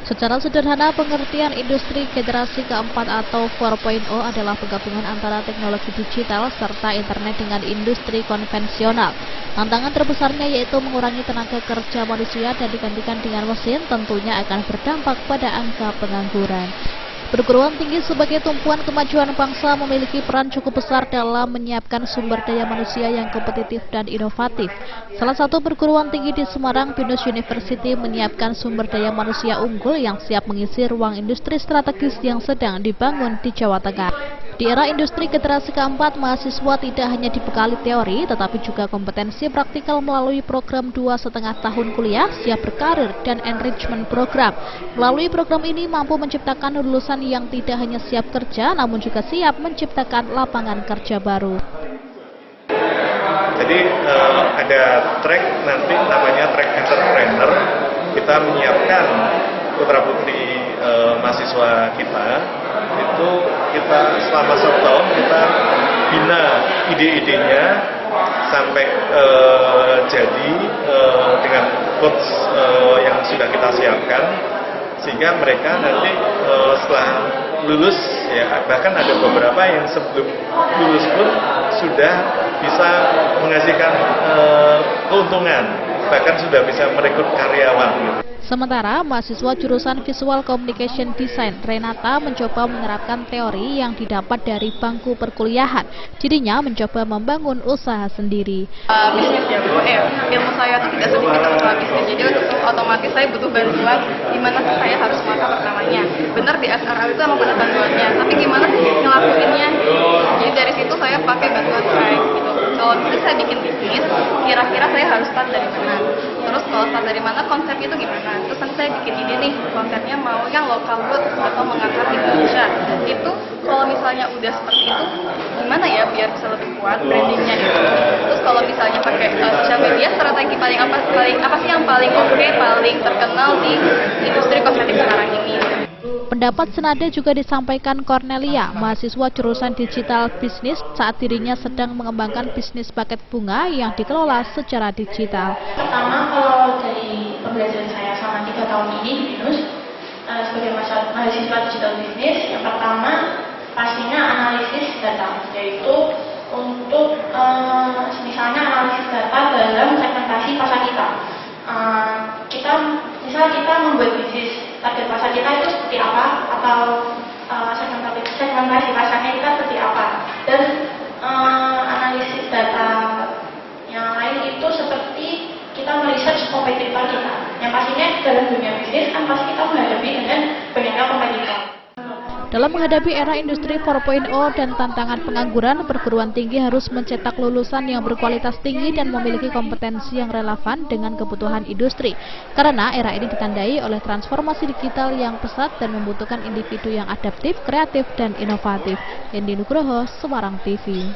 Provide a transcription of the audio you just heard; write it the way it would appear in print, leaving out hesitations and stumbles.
Secara sederhana, pengertian industri generasi keempat atau 4.0 adalah penggabungan antara teknologi digital serta internet dengan industri konvensional. Tantangan terbesarnya yaitu mengurangi tenaga kerja manusia dan digantikan dengan mesin, tentunya akan berdampak pada angka pengangguran. Perguruan tinggi sebagai tumpuan kemajuan bangsa memiliki peran cukup besar dalam menyiapkan sumber daya manusia yang kompetitif dan inovatif. Salah satu perguruan tinggi di Semarang, Binus University, menyiapkan sumber daya manusia unggul yang siap mengisi ruang industri strategis yang sedang dibangun di Jawa Tengah. Di era industri generasi keempat, mahasiswa tidak hanya dibekali teori, tetapi juga kompetensi praktikal melalui program 2,5 tahun kuliah, siap berkarir, dan enrichment program. Melalui program ini mampu menciptakan lulusan yang tidak hanya siap kerja, namun juga siap menciptakan lapangan kerja baru. Jadi ada track nanti namanya track entrepreneur. Kita menyiapkan putra-putri mahasiswa kita, itu kita selama 1 tahun kita bina ide-idenya sampai jadi dengan coach yang sudah kita siapkan, sehingga mereka nanti setelah lulus, ya bahkan ada beberapa yang sebelum lulus pun sudah bisa menghasilkan keuntungan, bahkan sudah bisa merekrut karyawan. Sementara mahasiswa jurusan Visual Communication Design, Renata, mencoba menerapkan teori yang didapat dari bangku perkuliahan. Dirinya mencoba membangun usaha sendiri. Bisnis ya Bu, ilmu saya itu tidak sedikit tentang bisnis, jadi otomatis saya butuh bantuan gimana sih saya harus melangkah pertamanya. Benar di SRL itu emang ada bantuannya, tapi gimana sih ngelakuinnya? Jadi dari situ saya pakai bantuan saya gitu. Kalau misalnya saya bikin bisnis, kira-kira saya harus start dari mana? Terus kalau start dari mana, konsep itu gimana? Terus nanti saya bikin ide nih, konsepnya mau yang lokal good atau mengangkat Indonesia. Itu kalau misalnya udah seperti itu, gimana ya biar bisa lebih kuat brandingnya itu. Terus kalau misalnya pakai sosial media, strategi apa sih yang paling oke, paling terkenal di industri kosmetik sekarang ini. Pendapat senada juga disampaikan Cornelia, mahasiswa jurusan digital bisnis, saat dirinya sedang mengembangkan bisnis paket bunga yang dikelola secara digital. Pertama, kalau dari pembelajaran saya selama 3 tahun ini di Binus sebagai mahasiswa digital bisnis, yang pertama pastinya analisis data, yaitu untuk misalnya analisis data dalam segmentasi pasar kita. Misal kita membuat bisnis, target pasar kita itu seperti apa, atau segmentasi pasarnya kita seperti apa, dan analisis data yang lain itu seperti kita meriset kompetitor kita. Yang pastinya dalam dunia bisnis kan pasti kita menghadapi dengan banyaknya kompetitor. Dalam menghadapi era industri 4.0 dan tantangan pengangguran, perguruan tinggi harus mencetak lulusan yang berkualitas tinggi dan memiliki kompetensi yang relevan dengan kebutuhan industri. Karena era ini ditandai oleh transformasi digital yang pesat dan membutuhkan individu yang adaptif, kreatif, dan inovatif. Endi Nugroho, Semarang TV.